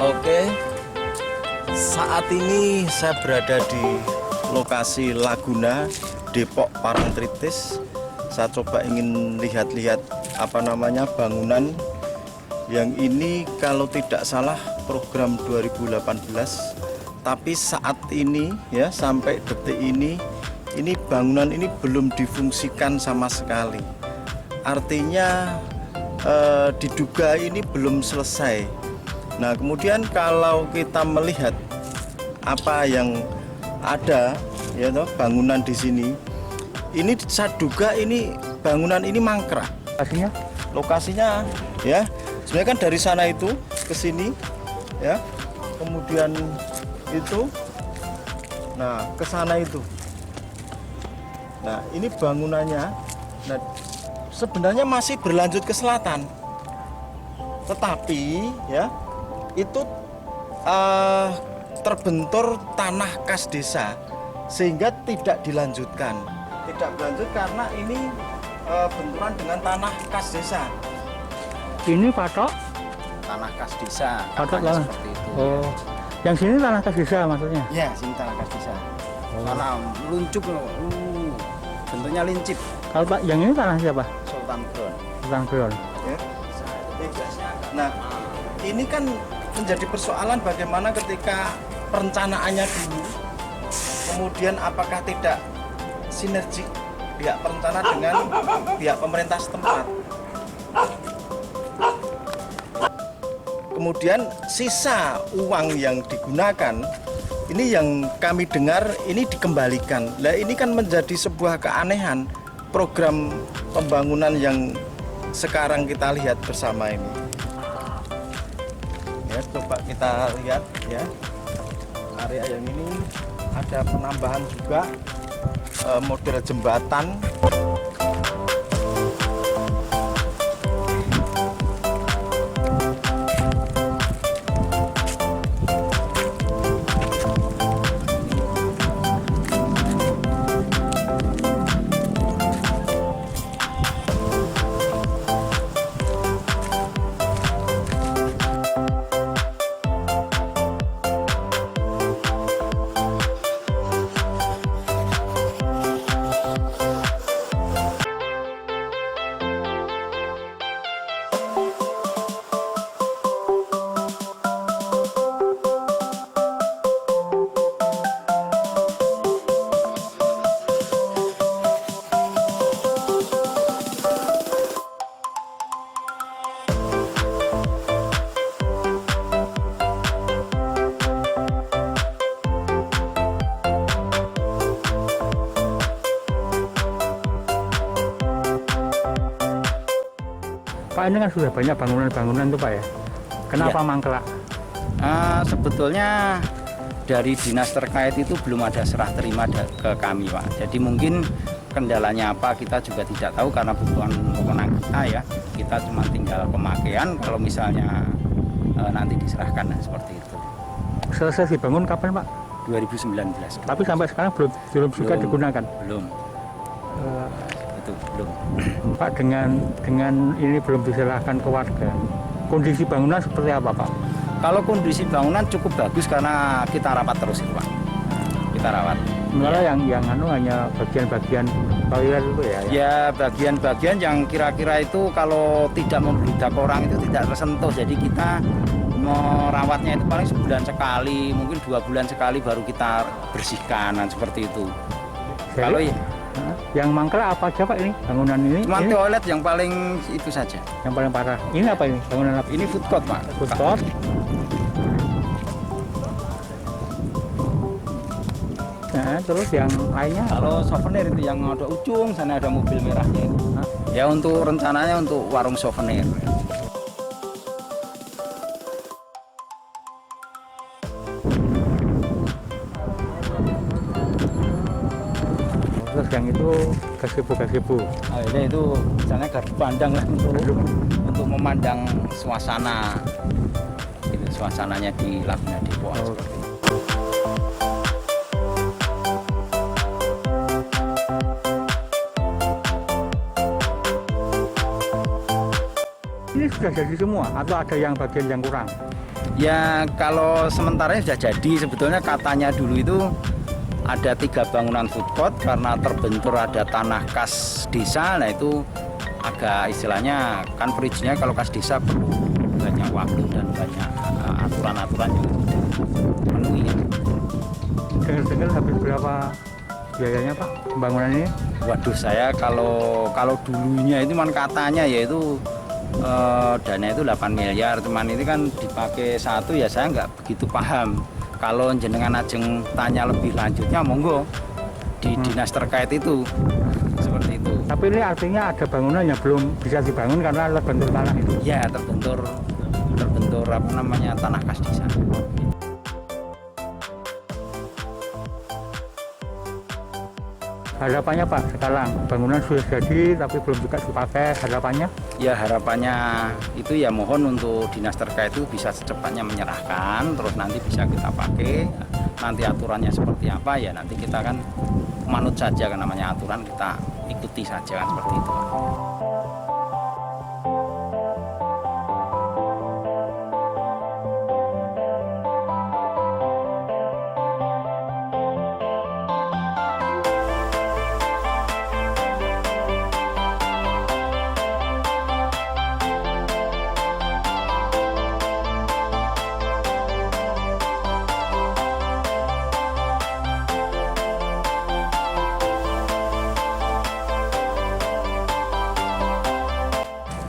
Oke, saat ini saya berada di lokasi Laguna, Depok Parangtritis. Saya coba ingin lihat-lihat bangunan yang ini kalau tidak salah program 2018. Tapi saat ini ya sampai detik ini bangunan ini belum difungsikan sama sekali. Artinya diduga ini belum selesai. Nah, kemudian kalau kita melihat apa yang ada ya toh, bangunan di sini, ini saya duga ini bangunan ini mangkrak. Lokasinya ya, sebenarnya kan dari sana itu ke sini ya. Kemudian itu nah ke sana itu. Nah, ini bangunannya. Nah, sebenarnya masih berlanjut ke selatan. Tetapi ya itu terbentur tanah kas desa sehingga tidak dilanjutkan. Tidak berlanjut karena ini benturan dengan tanah kas desa. Ini patok Tanah kas desa. patok katanya lah. seperti itu. Oh, yang sini tanah kas desa maksudnya. Ya, sini tanah kas desa. Mana luncuk loh. Bentuknya lincip. Kalau Pak, yang ini tanah siapa? Sultan Ground. Sultan Ground. Ya. Nah, ini kan menjadi persoalan bagaimana ketika perencanaannya dulu, kemudian apakah tidak sinergi pihak perencana dengan pihak pemerintah setempat. Kemudian sisa uang yang digunakan ini yang kami dengar ini dikembalikan. Nah, ini kan menjadi sebuah keanehan program pembangunan yang sekarang kita lihat bersama ini. Ya, coba kita lihat ya, area yang ini ada penambahan juga model jembatan. Pak, ini kan sudah banyak bangunan-bangunan tuh Pak ya. Kenapa mangkrak? Sebetulnya dari dinas terkait itu belum ada serah terima ke kami, Pak. Jadi mungkin kendalanya apa kita juga tidak tahu karena bukan wewenang kita ya. Kita cuma tinggal pemakaian kalau misalnya nanti diserahkan seperti itu. Selesai dibangun kapan Pak? 2019. Tapi sampai sekarang belum juga digunakan. Belum. Itu belum. Pak, dengan ini belum diserahkan ke warga. Kondisi bangunan seperti apa Pak? Kalau kondisi bangunan cukup bagus karena kita rawat terus itu, Pak. Kita rawat. Sebenarnya yang hanya bagian-bagian toilet itu ya. Ya bagian-bagian yang kira-kira itu kalau tidak membludak orang itu tidak tersentuh. Jadi kita merawatnya itu paling sebulan sekali, mungkin 2 bulan sekali baru kita bersihkan seperti itu. Jadi, kalau yang mangkrak apa aja Pak ini? Bangunan ini? cuma Ini toilet yang paling itu saja. yang paling parah. Ini apa ini? Bangunan apa? Ini food court, Pak. Food court. Nah, terus yang lainnya apa? Kalau souvenir itu yang ada ujung sana ada mobil merahnya itu. Hah? Ya untuk rencananya untuk warung souvenir. Terus yang itu gazebo. Nah, ini itu misalnya gardu pandang lah untuk memandang suasana. Itu suasananya di Laguna Depok. Oh. Seperti itu. Ini sudah jadi semua atau ada yang bagian yang kurang? Ya kalau sementara sudah jadi, sebetulnya katanya dulu itu ada 3 bangunan food court karena terbentur ada tanah kas desa. Nah itu agak istilahnya kan perizinnya kalau kas desa perlu banyak waktu dan banyak aturan-aturan yang dipenuhi. Dengar-dengar habis berapa biayanya Pak pembangunan ini? Waduh, saya kalau dulunya itu man katanya yaitu dana itu 8 miliar, cuman ini kan dipakai satu ya saya nggak begitu paham. Kalau jenengan ajeng tanya lebih lanjutnya monggo di dinas terkait itu seperti itu. Tapi ini artinya ada bangunan yang belum bisa dibangun karena terbentur tanah itu. Ya terbentur apa namanya tanah kas desa. Harapannya Pak sekarang bangunan sudah jadi tapi belum juga dipakai, harapannya? Ya harapannya itu ya mohon untuk dinas terkait itu bisa secepatnya menyerahkan, terus nanti bisa kita pakai. Nanti aturannya seperti apa ya nanti kita kan manut saja, kan namanya aturan kita ikuti saja kan seperti itu.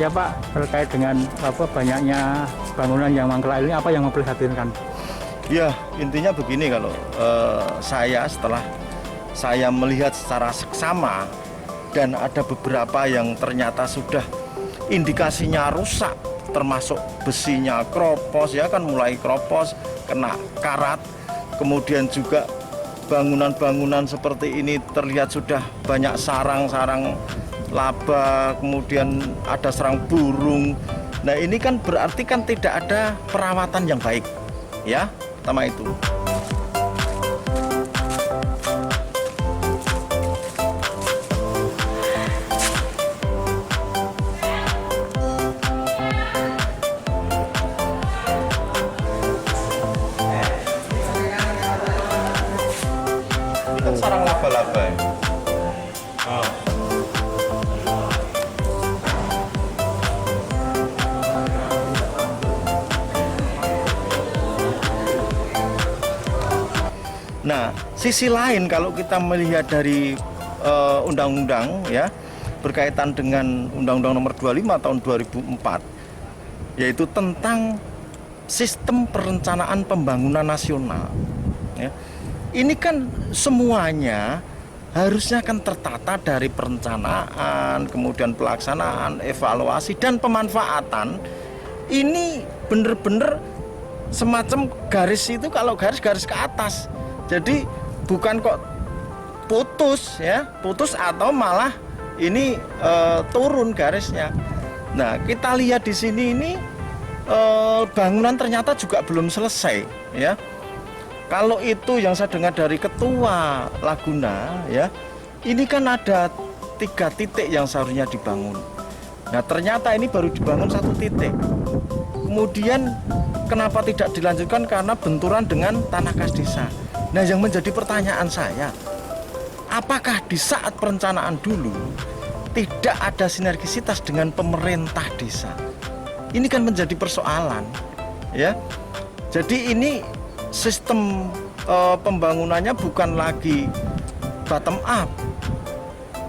Ya Pak, terkait dengan banyaknya bangunan yang mangkrak ini, apa yang memprihatinkan? Ya, intinya begini, kalau saya setelah saya melihat secara seksama dan ada beberapa yang ternyata sudah indikasinya rusak, termasuk besinya kropos, ya kan mulai kropos, kena karat, kemudian juga bangunan-bangunan seperti ini terlihat sudah banyak sarang-sarang laba, kemudian ada sarang burung. Nah ini kan berarti kan tidak ada perawatan yang baik, ya, pertama itu. Ini kan sarang laba-laba ya. Nah, sisi lain kalau kita melihat dari undang-undang ya berkaitan dengan Undang-Undang Nomor 25 tahun 2004, yaitu tentang sistem perencanaan pembangunan nasional. Ya. Ini kan semuanya harusnya kan tertata dari perencanaan, kemudian pelaksanaan, evaluasi dan pemanfaatan. Ini benar-benar semacam garis itu, kalau garis ke atas. Jadi bukan kok putus ya, putus atau malah ini turun garisnya. Nah, kita lihat di sini ini bangunan ternyata juga belum selesai ya. Kalau itu yang saya dengar dari Ketua Laguna ya, ini kan ada 3 titik yang seharusnya dibangun. Nah, ternyata ini baru dibangun 1 titik. Kemudian kenapa tidak dilanjutkan? Karena benturan dengan tanah kas desa. Nah, yang menjadi pertanyaan saya, apakah di saat perencanaan dulu tidak ada sinergisitas dengan pemerintah desa? Ini kan menjadi persoalan, ya. Jadi ini sistem pembangunannya bukan lagi bottom up,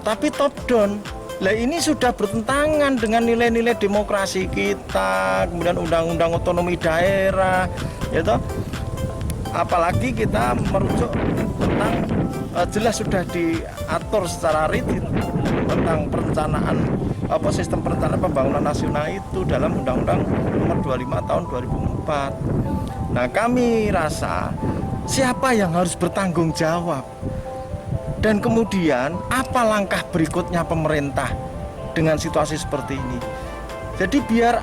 tapi top down. Lah ini sudah bertentangan dengan nilai-nilai demokrasi kita, kemudian undang-undang otonomi daerah, ya toh. apalagi kita merujuk tentang jelas sudah diatur secara rinci tentang perencanaan sistem perencanaan pembangunan nasional itu dalam Undang-Undang Nomor 25 Tahun 2004. Nah, kami rasa siapa yang harus bertanggung jawab dan kemudian apa langkah berikutnya pemerintah dengan situasi seperti ini. Jadi biar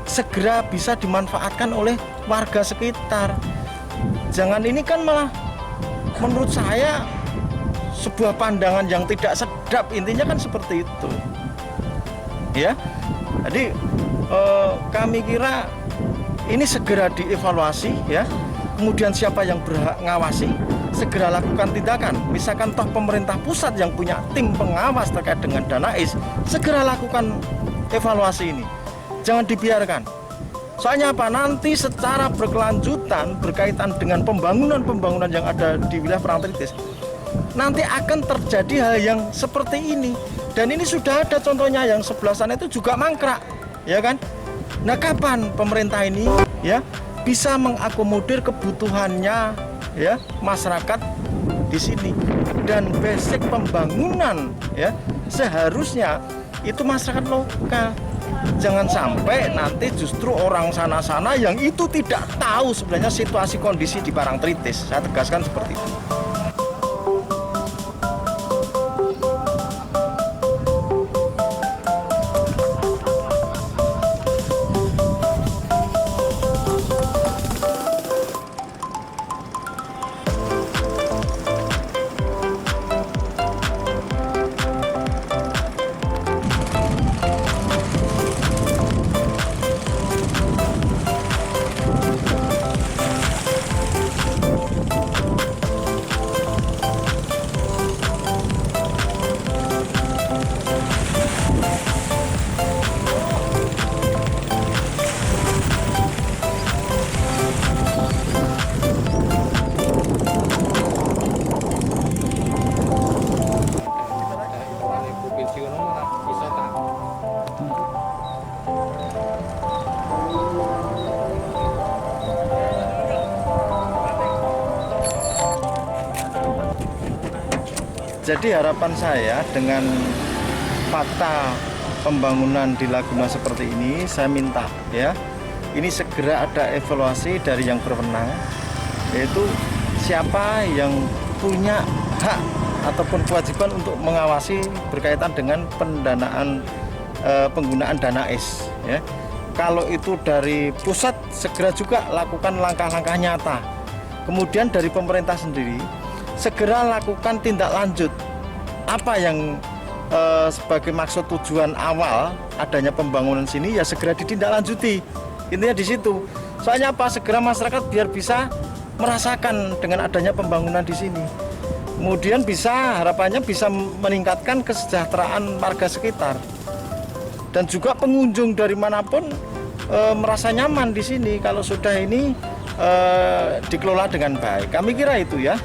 segera bisa dimanfaatkan oleh warga sekitar. Jangan ini kan malah menurut saya sebuah pandangan yang tidak sedap, intinya kan seperti itu. Ya, jadi kami kira ini segera dievaluasi ya. Kemudian siapa yang berhak ngawasi, segera lakukan tindakan. Misalkan toh pemerintah pusat yang punya tim pengawas terkait dengan Danais, segera lakukan evaluasi ini. Jangan dibiarkan. Soalnya apa? Nanti secara berkelanjutan berkaitan dengan pembangunan yang ada di wilayah Parangtritis, nanti akan terjadi hal yang seperti ini. Dan ini sudah ada contohnya, yang sebelah sana itu juga mangkrak, ya kan? Nah, kapan pemerintah ini ya bisa mengakomodir kebutuhannya ya masyarakat di sini? Dan basic pembangunan ya seharusnya itu masyarakat lokal. Jangan sampai nanti justru orang sana-sana yang itu tidak tahu sebenarnya situasi kondisi di Parangtritis. Saya tegaskan seperti itu. Jadi harapan saya dengan fakta pembangunan di Laguna seperti ini, saya minta ya, ini segera ada evaluasi dari yang berwenang, yaitu siapa yang punya hak ataupun kewajiban untuk mengawasi berkaitan dengan pendanaan penggunaan Danais ya. Kalau itu dari pusat, segera juga lakukan langkah-langkah nyata. Kemudian dari pemerintah sendiri, segera lakukan tindak lanjut apa yang sebagai maksud tujuan awal adanya pembangunan sini, ya segera ditindaklanjuti. Intinya di situ. Soalnya apa? Segera masyarakat biar bisa merasakan dengan adanya pembangunan di sini. Kemudian harapannya bisa meningkatkan kesejahteraan warga sekitar. Dan juga pengunjung dari manapun merasa nyaman di sini kalau sudah ini dikelola dengan baik. Kami kira itu ya.